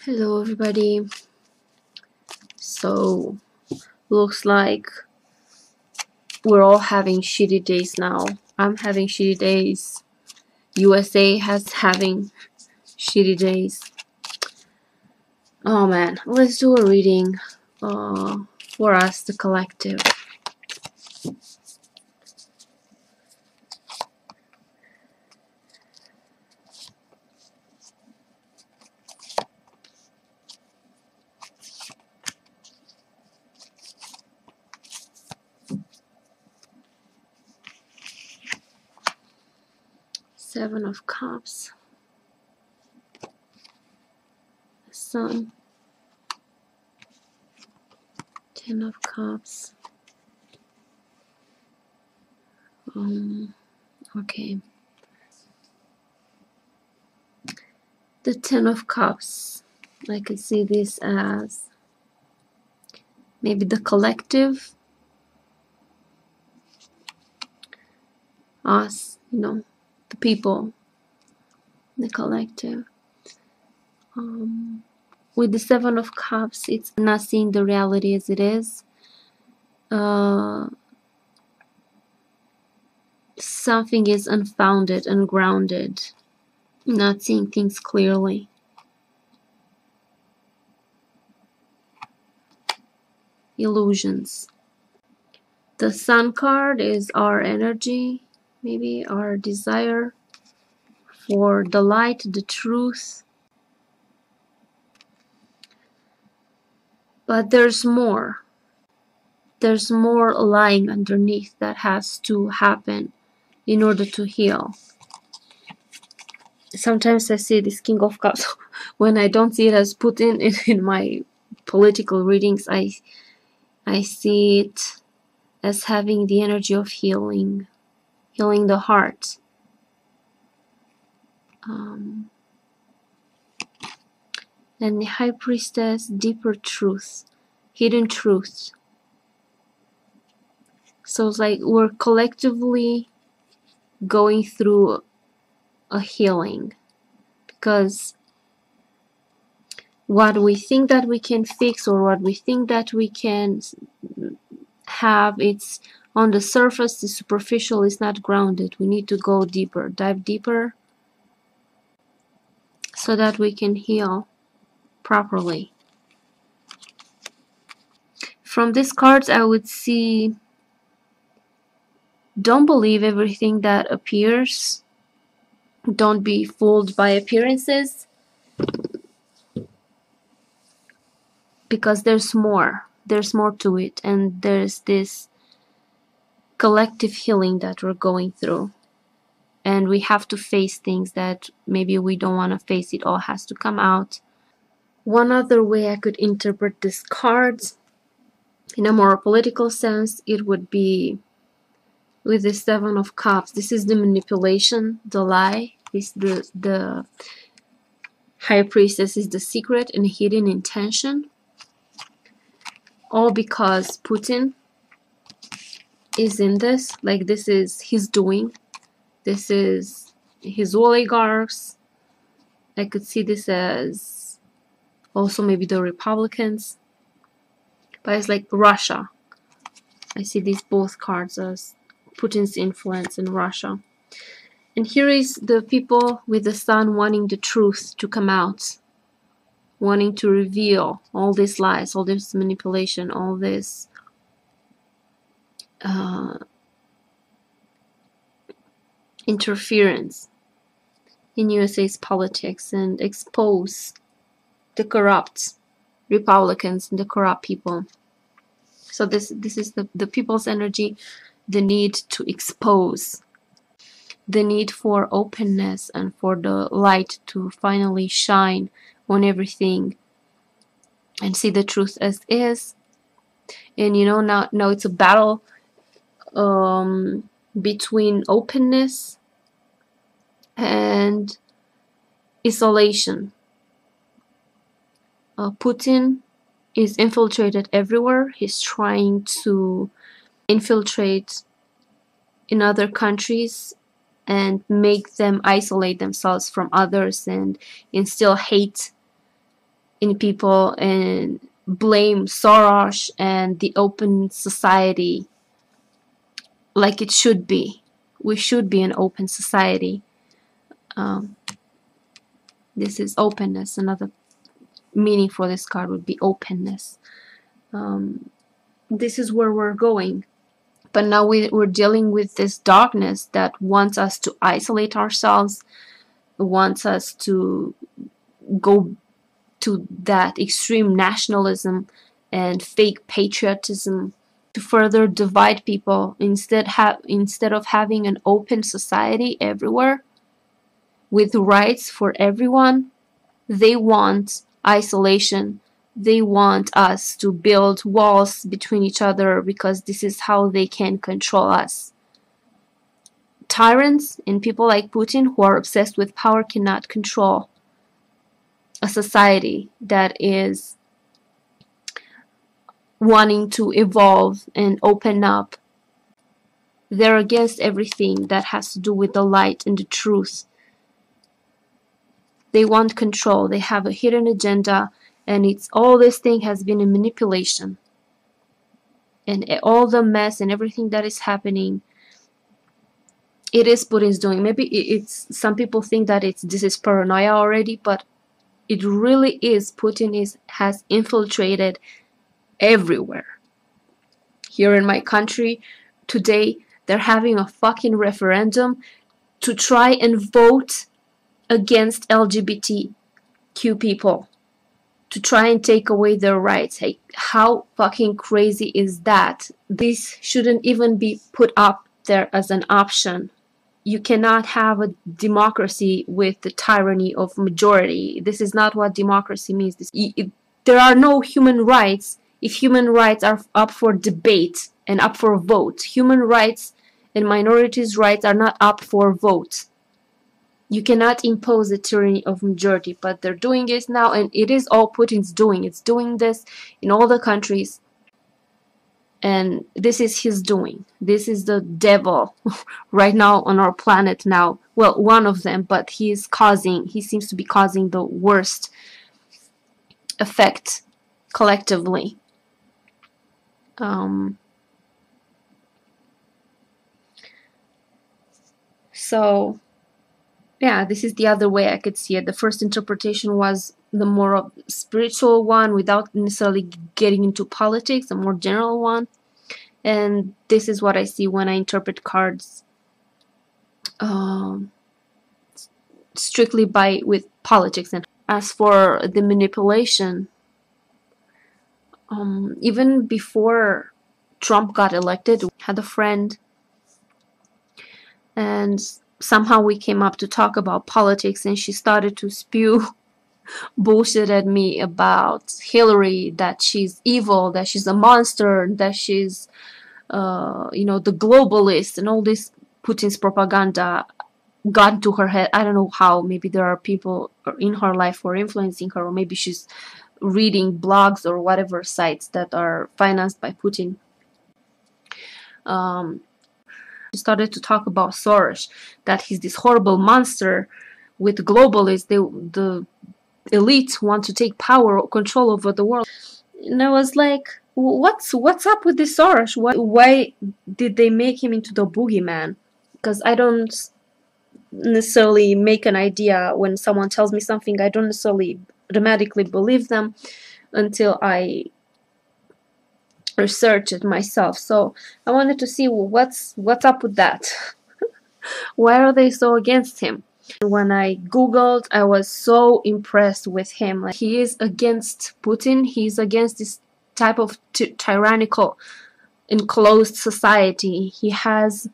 Hello everybody. So looks like we're all having shitty days now. I'm having shitty days. USA has having shitty days. Oh man, let's do a reading for us, the collective. Seven of Cups. The Sun. Ten of Cups. Okay. The Ten of Cups. I could see this as maybe the collective. Us, the people, the collective. With the Seven of Cups, it's not seeing the reality as it is. Something is unfounded, ungrounded, not seeing things clearly. Illusions. The Sun card is our energy, maybe our desire for the light, the truth. But there's more. There's more lying underneath that has to happen in order to heal. Sometimes I see this King of Cups. When I don't see it as Putin in my political readings, I see it as having the energy of healing the heart. And the High Priestess, deeper truth, hidden truth. So it's like we're collectively going through a healing, because what we think that we can fix or what we think that we can have, it's on the surface, the superficial is not grounded. We need to go deeper, dive deeper, so that we can heal properly. From these cards, I would see, don't believe everything that appears. Don't be fooled by appearances, because there's more to it, and there's this collective healing that we're going through, and we have to face things that maybe we don't want to face. It all has to come out. One other way I could interpret these cards in a more political sense, it would be with the Seven of Cups. This is the manipulation, the lie. This the High Priestess is the secret and hidden intention. All because Putin is in this. Like, this is his doing. This is his oligarchs. I could see this as also maybe the Republicans. But it's like Russia. I see these both cards as Putin's influence in Russia. And here is the people with the Sun wanting the truth to come out, wanting to reveal all these lies, all this manipulation, all this interference in USA's politics, and expose the corrupt Republicans and the corrupt people. So this is the people's energy, the need to expose, the need for openness and for the light to finally shine on everything and see the truth as is. And now it's a battle between openness and isolation. Putin is infiltrated everywhere. He's trying to infiltrate in other countries and make them isolate themselves from others and instill hate in people and blame Soros and the open society like it should be. We should be an open society. This is openness. Another meaning for this card would be openness. This is where we're going. But now we're dealing with this darkness that wants us to isolate ourselves, wants us to go to that extreme nationalism and fake patriotism to further divide people instead of having an open society everywhere with rights for everyone. They want isolation. They want us to build walls between each other because this is how they can control us. Tyrants and people like Putin who are obsessed with power cannot control a society that is wanting to evolve and open up. They're against everything that has to do with the light and the truth. They want control. They have a hidden agenda, and it's all this thing has been a manipulation. And all the mess and everything that is happening, it is Putin's doing. Maybe it's some people think that this is paranoia already, but it really is. Putin has infiltrated everywhere. Here in my country today, they're having a fucking referendum to try and vote against LGBTQ people, to try and take away their rights. Hey, how fucking crazy is that? This shouldn't even be put up there as an option. You cannot have a democracy with the tyranny of majority. This is not what democracy means. There are no human rights if human rights are up for debate and up for vote. Human rights and minorities' rights are not up for vote. You cannot impose the tyranny of majority, but they're doing it now, and it is all Putin's doing. It's doing this in all the countries, and this is his doing. This is the devil right now on our planet now. Well, one of them, but he seems to be causing the worst effect collectively. So yeah, this is the other way I could see it. The first interpretation was the more spiritual one without necessarily getting into politics, a more general one. And this is what I see when I interpret cards strictly with politics. And as for the manipulation, even before Trump got elected, I had a friend, and somehow we came up to talk about politics, and she started to spew bullshit at me about Hillary, that she's evil, that she's a monster, that she's the globalist, and all this Putin's propaganda got into her head. I don't know how. Maybe there are people in her life who are influencing her, or maybe she's reading blogs or whatever sites that are financed by Putin. She started to talk about Soros, that he's this horrible monster with globalists. The elites want to take power or control over the world. And I was like, what's up with this Soros? Why did they make him into the boogeyman? Because I don't necessarily make an idea when someone tells me something. I don't necessarily automatically believe them until I research it myself. So I wanted to see what's up with that. Why are they so against him? When I googled, I was so impressed with him. Like, he is against Putin. He's against this type of tyrannical enclosed society. He has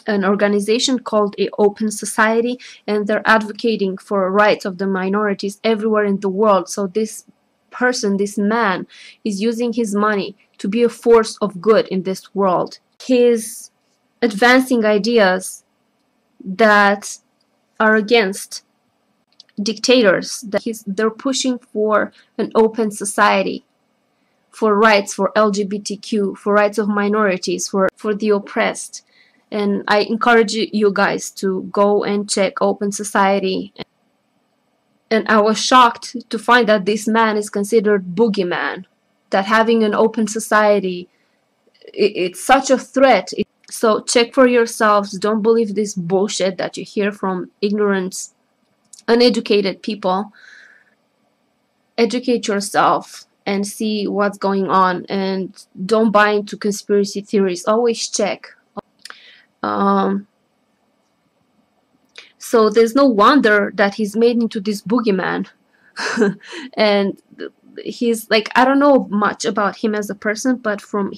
an organization called a Open Society, and they're advocating for rights of the minorities everywhere in the world. So this person, this man, is using his money to be a force of good in this world. He's advancing ideas that are against dictators. They're pushing for an open society, for rights for LGBTQ, for rights of minorities, for the oppressed. And I encourage you guys to go and check Open Society. And I was shocked to find that this man is considered boogeyman, that having an open society, it's such a threat. So check for yourselves. Don't believe this bullshit that you hear from ignorant, uneducated people. Educate yourself and see what's going on, and don't buy into conspiracy theories. Always check. Um, so there's no wonder that he's made into this boogeyman. And he's like, I don't know much about him as a person, but from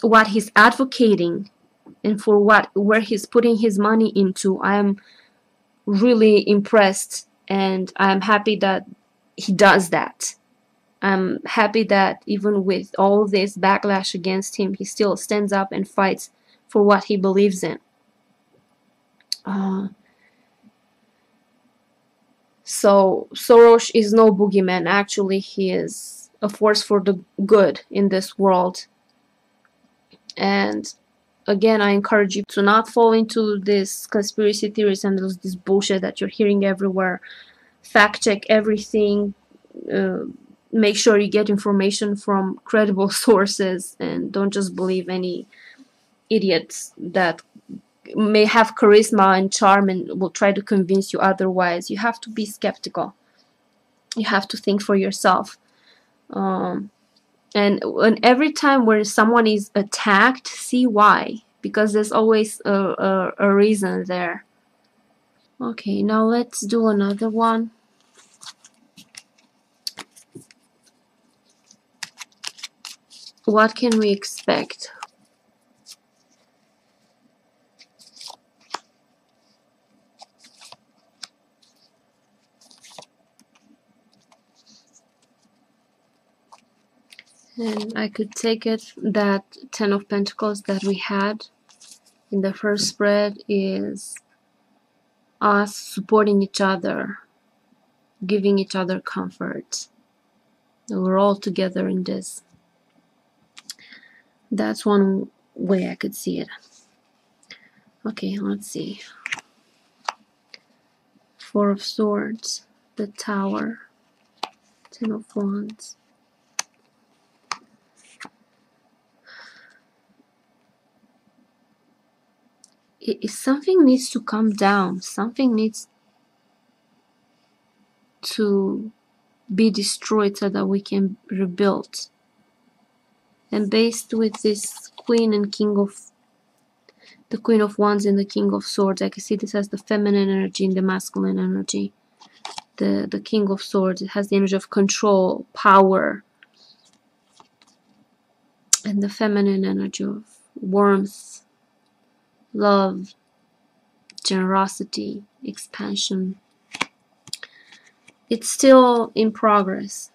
what he's advocating and for where he's putting his money into, I am really impressed, and I'm happy that he does that. I'm happy that even with all this backlash against him, he still stands up and fights for what he believes in. So Soros is no boogeyman. Actually, he is a force for the good in this world. And again, I encourage you to not fall into this conspiracy theories and this bullshit that you're hearing everywhere. Fact check everything. Make sure you get information from credible sources, and don't just believe any idiots that may have charisma and charm and will try to convince you otherwise. You have to be skeptical. You have to think for yourself. And every time where someone is attacked, see why, because there's always a reason there. Okay, now let's do another one. What can we expect? And I could take it that Ten of Pentacles that we had in the first spread is us supporting each other, giving each other comfort. We're all together in this. That's one way I could see it. Okay, let's see. Four of Swords, the Tower, Ten of Wands. Something needs to come down. Something needs to be destroyed so that we can rebuild. And based with this Queen and King of the Queen of Wands and the King of Swords, I can see this as the feminine energy and the masculine energy. The King of Swords, it has the energy of control, power, and the feminine energy of warmth, love, generosity, expansion. It's still in progress.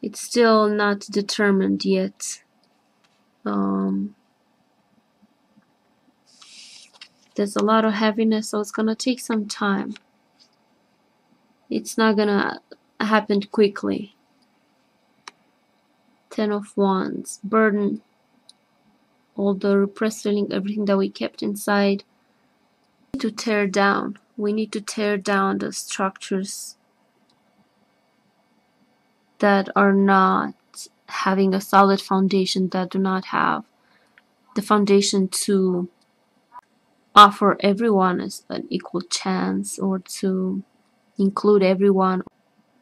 It's still not determined yet. There's a lot of heaviness, so it's gonna take some time. It's not gonna happen quickly. Ten of Wands, burden, all the repressed feeling, everything that we kept inside. We need to tear down. We need to tear down the structures that are not having a solid foundation, that do not have the foundation to offer everyone an equal chance or to include everyone.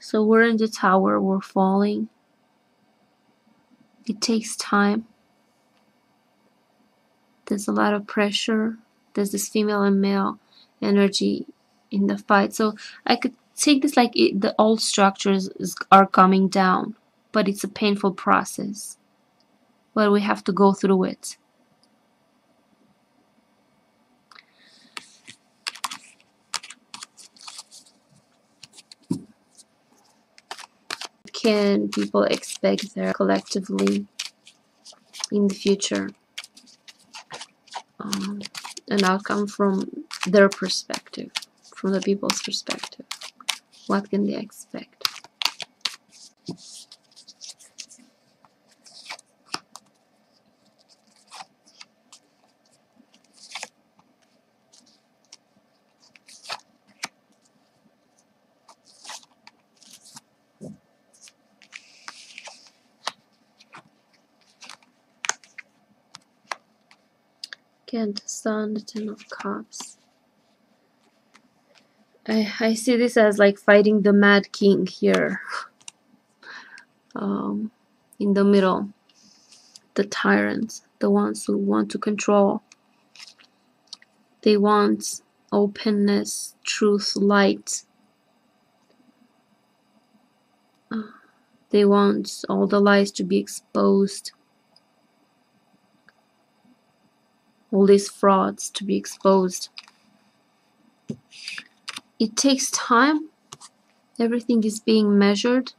So we're in the tower, we're falling. It takes time. There's a lot of pressure. There's this female and male energy in the fight. So I could take this like the old structures are coming down, but it's a painful process. But we have to go through it. Can people expect there collectively in the future? An outcome from their perspective, from the people's perspective. What can they expect? Again, the Sun, the Ten of Cups. I see this as like fighting the Mad King here. In the middle. The tyrants, the ones who want to control. They want openness, truth, light. They want all the lies to be exposed. All these frauds to be exposed. It takes time. Everything is being measured.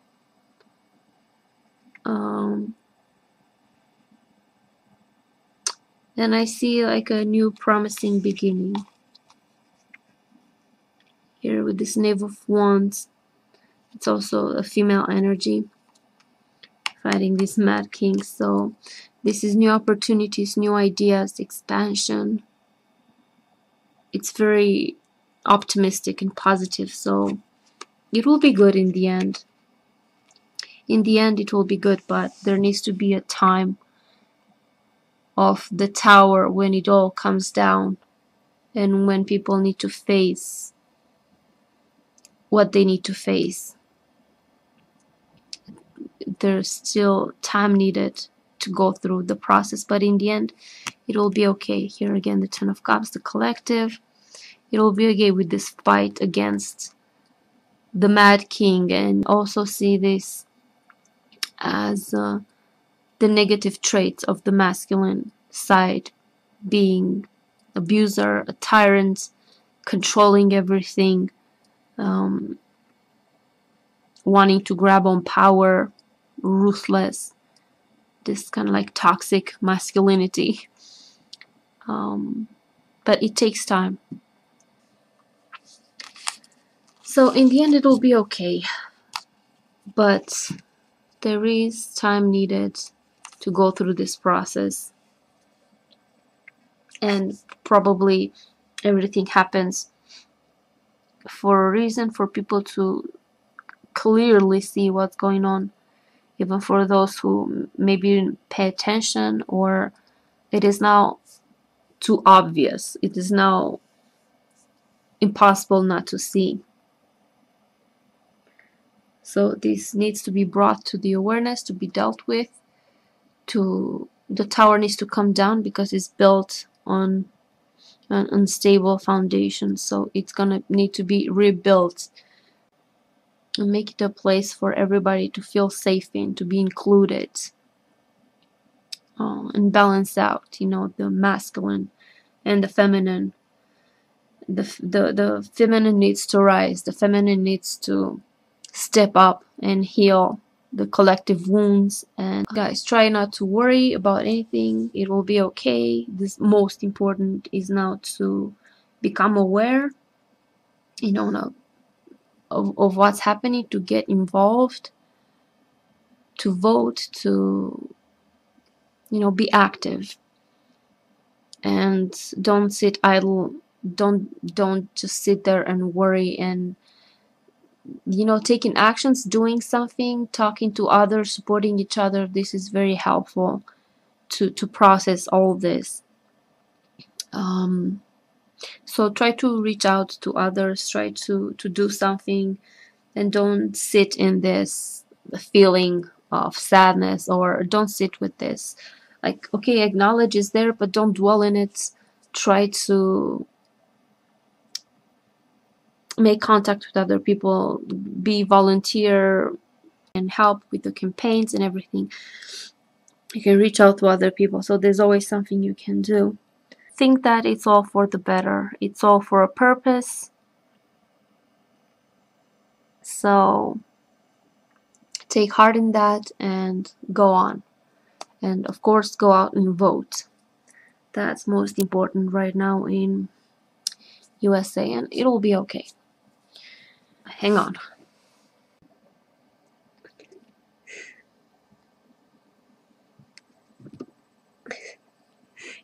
And I see like a new promising beginning. Here with this Knave of Wands. It's also a female energy. Fighting this Mad King. So this is new opportunities, new ideas, expansion. It's very optimistic and positive. So it will be good in the end. In the end it will be good, but there needs to be a time of the tower when it all comes down and when people need to face what they need to face. There's still time needed to go through the process, but in the end it will be okay. Here again, the Ten of Cups, the collective. It will be okay with this fight against the Mad King, and also see this as the negative traits of the masculine side, being abuser, a tyrant, controlling everything, wanting to grab on power, ruthless, this kind of like toxic masculinity. But it takes time. So in the end it will be okay, but there is time needed to go through this process, and probably everything happens for a reason, for people to clearly see what's going on, even for those who maybe didn't pay attention, or it is now too obvious, it is now impossible not to see. So this needs to be brought to the awareness, to be dealt with. The tower needs to come down because it's built on an unstable foundation, so it's gonna need to be rebuilt and make it a place for everybody to feel safe in, to be included, and balance out, you know, the masculine and the feminine. The feminine needs to rise. The feminine needs to step up and heal the collective wounds. And guys, try not to worry about anything. It will be okay. This most important is now to become aware, you know, of what's happening, to get involved, to vote, to, you know, be active, and don't sit idle. Don't just sit there and worry, and, you know, taking actions, doing something, talking to others, supporting each other. This is very helpful to process all this. So try to reach out to others, try to do something, and don't sit in this feeling of sadness, or don't sit with this. Like, okay, acknowledge it's there, but don't dwell in it. Try to make contact with other people, be volunteer, and help with the campaigns and everything. You can reach out to other people, so there's always something you can do. Think that it's all for the better, it's all for a purpose. So take heart in that and go on, and of course go out and vote. That's most important right now in USA, and it'll be okay. Hang on.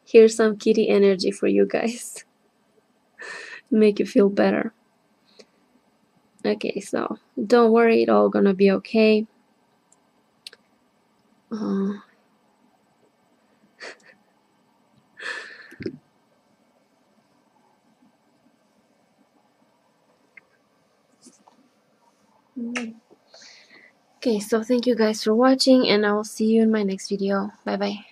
Here's some kitty energy for you guys. Make you feel better. Okay, so don't worry, it's all gonna be okay. Okay, so thank you guys for watching, and I will see you in my next video. Bye bye.